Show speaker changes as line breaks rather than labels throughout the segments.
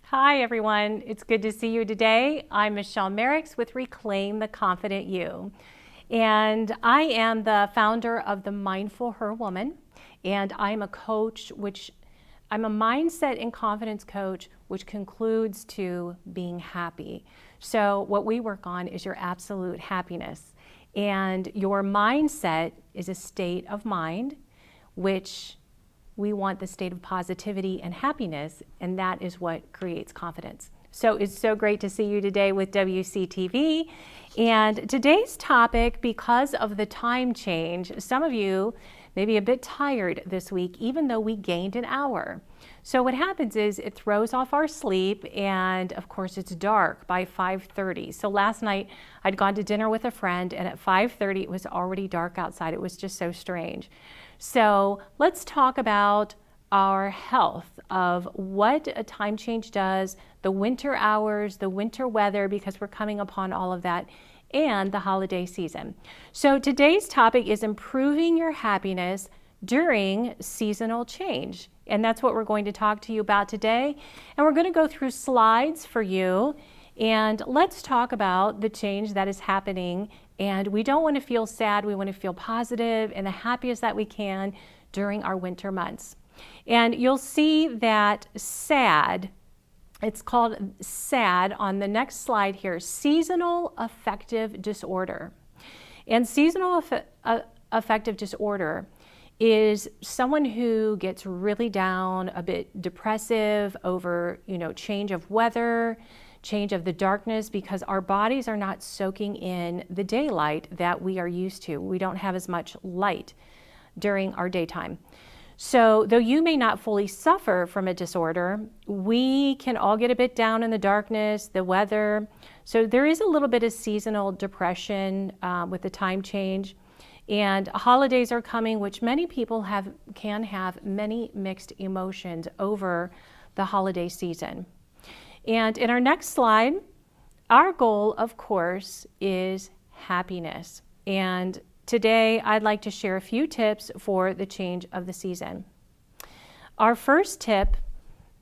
Hi everyone, it's good to see you today. I'm Michelle Merrix with Reclaim the Confident You. And I am the founder of the Mindful Her Woman, and I'm a coach, I'm a mindset and confidence coach, which concludes to being happy. So what we work on is your absolute happiness. And your mindset is a state of mind, which we want the state of positivity and happiness, and that is what creates confidence. So it's so great to see you today with WCTV. And today's topic, because of the time change, some of you may be a bit tired this week, even though we gained an hour. So what happens is it throws off our sleep, and of course it's dark by 5:30. So last night I'd gone to dinner with a friend, and at 5:30 it was already dark outside. It was just so strange. So let's talk about our health, of what a time change does, the winter hours, the winter weather, because we're coming upon all of that, and the holiday season. So today's topic is improving your happiness during seasonal change. And that's what we're going to talk to you about today. And we're going to go through slides for you. And let's talk about the change that is happening. And we don't want to feel sad. We want to feel positive and the happiest that we can during our winter months. And you'll see that SAD, it's called SAD on the next slide here, seasonal affective disorder. And seasonal affective disorder is someone who gets really down, a bit depressive over, change of weather, change of the darkness, because our bodies are not soaking in the daylight that we are used to. We don't have as much light during our daytime. So though you may not fully suffer from a disorder, we can all get a bit down in the darkness, the weather. So there is a little bit of seasonal depression with the time change. And holidays are coming, which many people can have many mixed emotions over the holiday season. And in our next slide, our goal, of course, is happiness. And today I'd like to share a few tips for the change of the season. Our first tip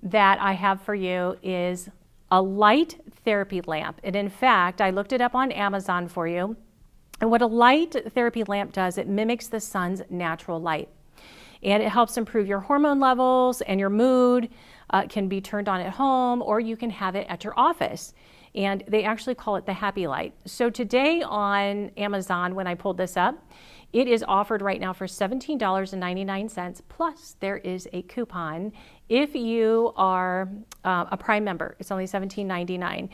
that I have for you is a light therapy lamp. And in fact, I looked it up on Amazon for you. And what a light therapy lamp does, it mimics the sun's natural light. And it helps improve your hormone levels and your mood. It can be turned on at home, or you can have it at your office. And they actually call it the happy light. So today on Amazon, when I pulled this up, it is offered right now for $17.99, plus there is a coupon. If you are a Prime member, it's only $17.99.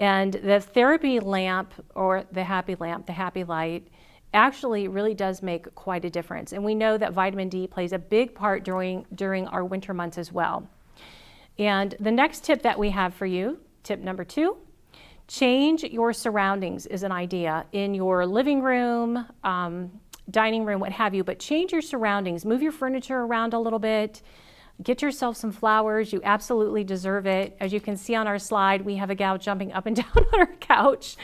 And the therapy lamp, or the happy lamp, the happy light, actually really does make quite a difference. And we know that vitamin D plays a big part during our winter months as well. And the next tip that we have for you, tip number 2, change your surroundings is an idea in your living room, dining room, what have you, but change your surroundings. Move your furniture around a little bit. Get yourself some flowers. You absolutely deserve it. As you can see on our slide, we have a gal jumping up and down on our couch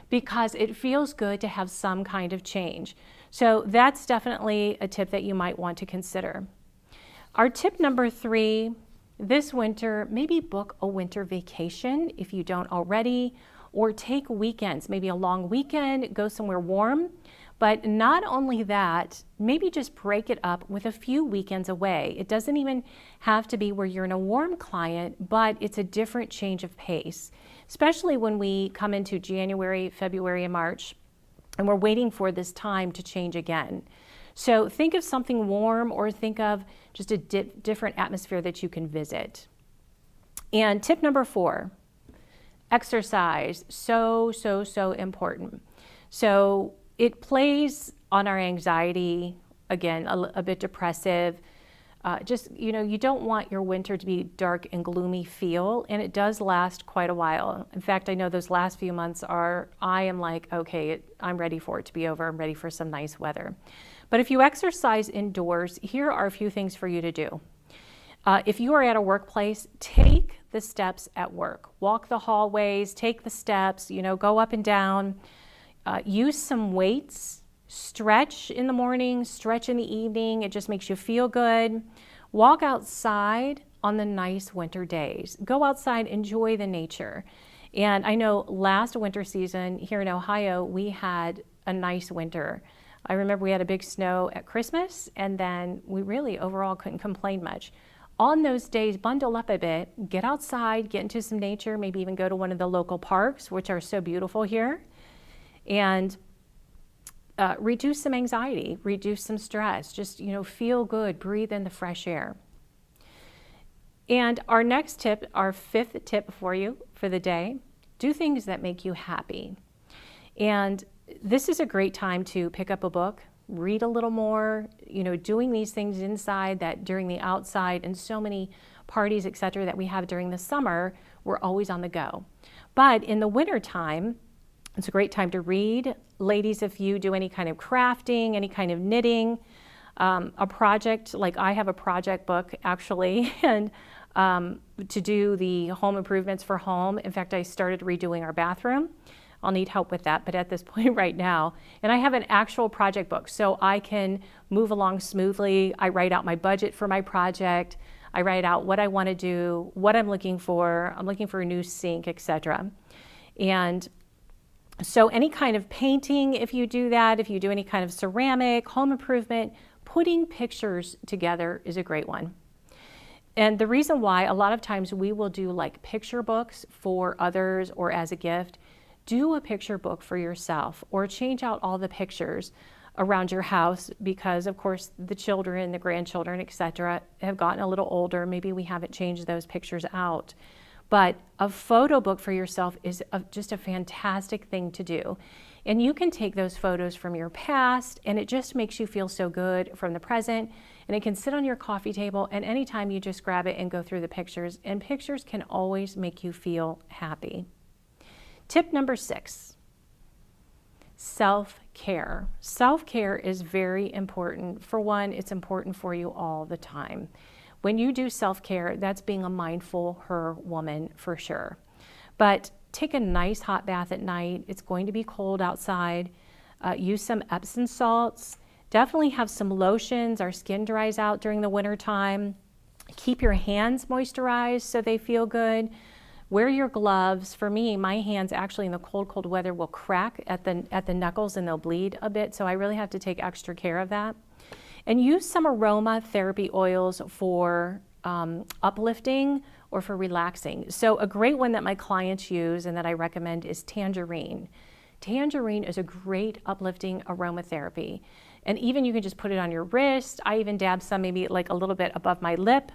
because it feels good to have some kind of change. So that's definitely a tip that you might want to consider. Our tip number 3, this winter, maybe book a winter vacation if you don't already, or take weekends, maybe a long weekend, go somewhere warm. But not only that, maybe just break it up with a few weekends away. It doesn't even have to be where you're in a warm climate, but it's a different change of pace, especially when we come into January, February, and March, and we're waiting for this time to change again. So think of something warm, or think of just a different atmosphere that you can visit. And tip number 4, exercise. So important. So it plays on our anxiety, again, a bit depressive. You don't want your winter to be dark and gloomy feel, and it does last quite a while. In fact, I know those last few months I am like, okay, I'm ready for it to be over. I'm ready for some nice weather. But if you exercise indoors, here are a few things for you to do. If you are at a workplace, take the steps at work. Walk the hallways, take the steps, go up and down. Use some weights. Stretch in the morning, stretch in the evening. It just makes you feel good. Walk outside on the nice winter days. Go outside, enjoy the nature. And I know last winter season here in Ohio, we had a nice winter. I remember we had a big snow at Christmas, and then we really overall couldn't complain much. On those days, bundle up a bit, get outside, get into some nature, maybe even go to one of the local parks, which are so beautiful here, and reduce some anxiety, reduce some stress, just, feel good, breathe in the fresh air. And our next tip, our fifth tip for you for the day, do things that make you happy. And this is a great time to pick up a book, read a little more, doing these things inside that during the outside and so many parties, etc., that we have during the summer, we're always on the go. But in the winter time, it's a great time to read. Ladies, if you do any kind of crafting, any kind of knitting, a project, like I have a project book actually, and to do the home improvements for home. In fact, I started redoing our bathroom. I'll need help with that, but at this point right now, and I have an actual project book so I can move along smoothly. I write out my budget for my project. I write out what I want to do, what I'm looking for. I'm looking for a new sink, etc. And so any kind of painting, if you do that, if you do any kind of ceramic, home improvement, putting pictures together is a great one. And the reason why, a lot of times we will do like picture books for others or as a gift. Do a picture book for yourself, or change out all the pictures around your house because, of course, the children, the grandchildren, etc., have gotten a little older. Maybe we haven't changed those pictures out. But a photo book for yourself is just a fantastic thing to do. And you can take those photos from your past, and it just makes you feel so good from the present. And it can sit on your coffee table, and anytime you just grab it and go through the pictures. And pictures can always make you feel happy. Tip number 6, self-care. Self-care is very important. For one, it's important for you all the time. When you do self-care, that's being a mindful her woman for sure. But take a nice hot bath at night. It's going to be cold outside. Use some Epsom salts. Definitely have some lotions. Our skin dries out during the winter time. Keep your hands moisturized so they feel good. Wear your gloves. For me, my hands actually in the cold weather will crack at the knuckles and they'll bleed a bit. So I really have to take extra care of that. And use some aromatherapy oils for uplifting or for relaxing. So a great one that my clients use and that I recommend is tangerine. Tangerine is a great uplifting aromatherapy. And even you can just put it on your wrist. I even dab some maybe like a little bit above my lip,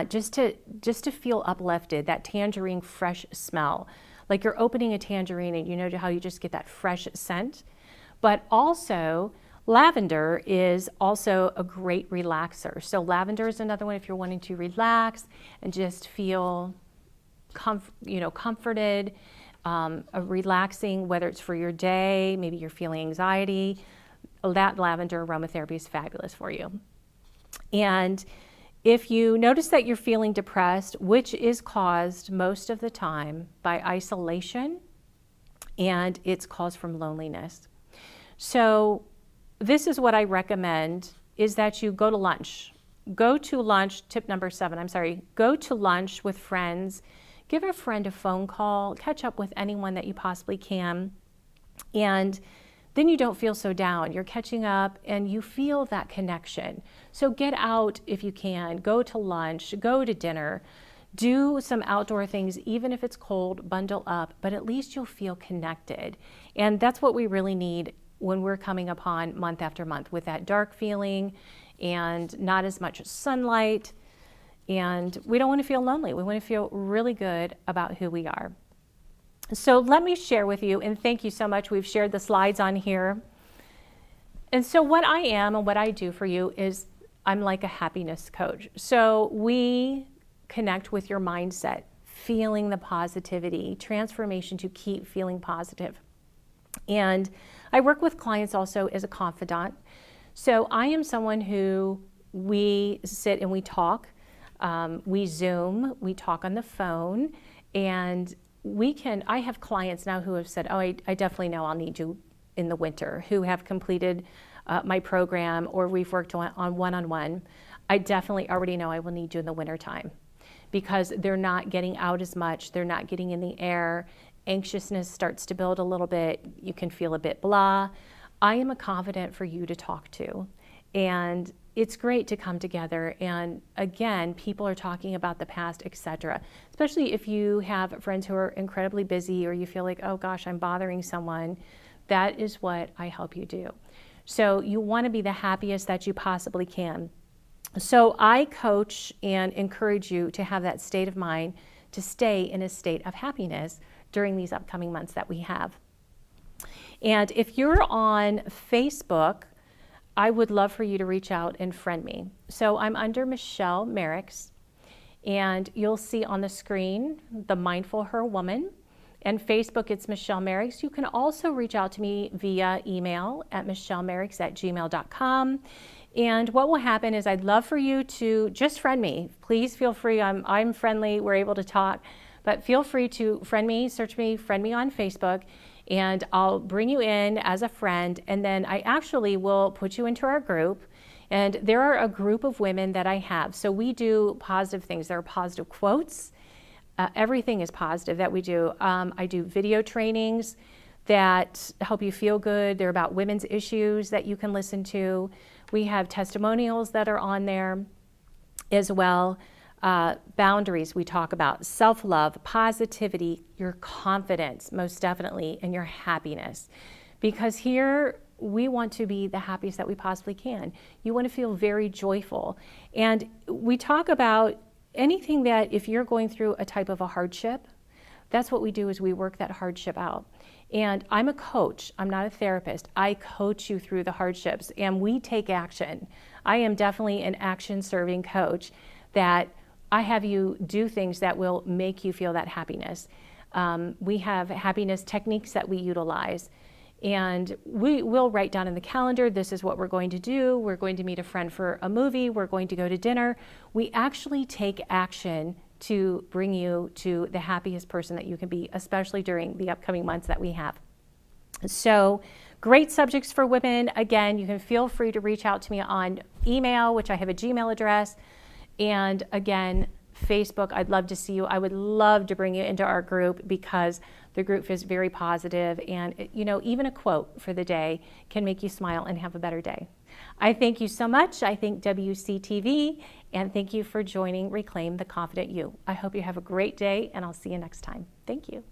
just to feel uplifted, that tangerine fresh smell. Like you're opening a tangerine and you know how you just get that fresh scent. But also, lavender is also a great relaxer. So lavender is another one if you're wanting to relax and just feel comforted, relaxing, whether it's for your day, maybe you're feeling anxiety. That lavender aromatherapy is fabulous for you. And if you notice that you're feeling depressed, which is caused most of the time by isolation, and it's caused from loneliness. So this is what I recommend, is that you go to lunch. Go to lunch, tip number 7, go to lunch with friends. Give a friend a phone call, catch up with anyone that you possibly can, and then you don't feel so down. You're catching up and you feel that connection. So get out if you can, go to lunch, go to dinner, do some outdoor things, even if it's cold, bundle up, but at least you'll feel connected. And that's what we really need when we're coming upon month after month with that dark feeling and not as much sunlight. And we don't want to feel lonely. We want to feel really good about who we are. So let me share with you, and thank you so much. We've shared the slides on here. And so what I am and what I do for you is I'm like a happiness coach. So we connect with your mindset, feeling the positivity, transformation to keep feeling positive. And I work with clients also as a confidant. So I am someone who we sit and we talk, we Zoom, we talk on the phone, and I have clients now who have said, oh, I definitely know I'll need you in the winter, who have completed my program, or we've worked on one-on-one. I definitely already know I will need you in the wintertime because they're not getting out as much, they're not getting in the air, anxiousness starts to build a little bit, you can feel a bit blah. I am a confidant for you to talk to. And it's great to come together. And again, people are talking about the past, etc. Especially if you have friends who are incredibly busy, or you feel like, oh gosh, I'm bothering someone. That is what I help you do. So you want to be the happiest that you possibly can. So I coach and encourage you to have that state of mind to stay in a state of happiness during these upcoming months that we have. And if you're on Facebook, I would love for you to reach out and friend me. So I'm under Michelle Merrix, and you'll see on the screen the Mindful Her Woman. And Facebook, it's Michelle Merrix. You can also reach out to me via email at michellemerrix@gmail.com. And what will happen is I'd love for you to just friend me. Please feel free. I'm friendly. We're able to talk. But feel free to friend me, search me, friend me on Facebook, and I'll bring you in as a friend. And then I actually will put you into our group. And there are a group of women that I have. So we do positive things. There are positive quotes. Everything is positive that we do. I do video trainings that help you feel good. They're about women's issues that you can listen to. We have testimonials that are on there as well. Boundaries we talk about, self-love, positivity, your confidence, most definitely, and your happiness. Because here we want to be the happiest that we possibly can. You want to feel very joyful. And we talk about anything that if you're going through a type of a hardship, that's what we do is we work that hardship out. And I'm a coach, I'm not a therapist. I coach you through the hardships and we take action. I am definitely an action-serving coach that I have you do things that will make you feel that happiness. We have happiness techniques that we utilize. And we will write down in the calendar, this is what we're going to do. We're going to meet a friend for a movie. We're going to go to dinner. We actually take action to bring you to the happiest person that you can be, especially during the upcoming months that we have. So great subjects for women. Again, you can feel free to reach out to me on email, which I have a Gmail address. And again, Facebook, I'd love to see you. I would love to bring you into our group because the group is very positive, and even a quote for the day can make you smile and have a better day. I thank you so much. I thank WCTV, and thank you for joining Reclaim the Confident You. I hope you have a great day, and I'll see you next time. Thank you.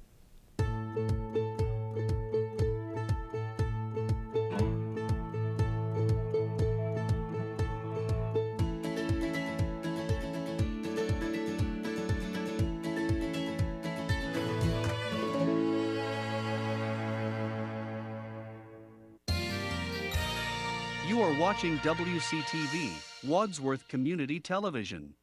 You are watching WCTV, Wadsworth Community Television.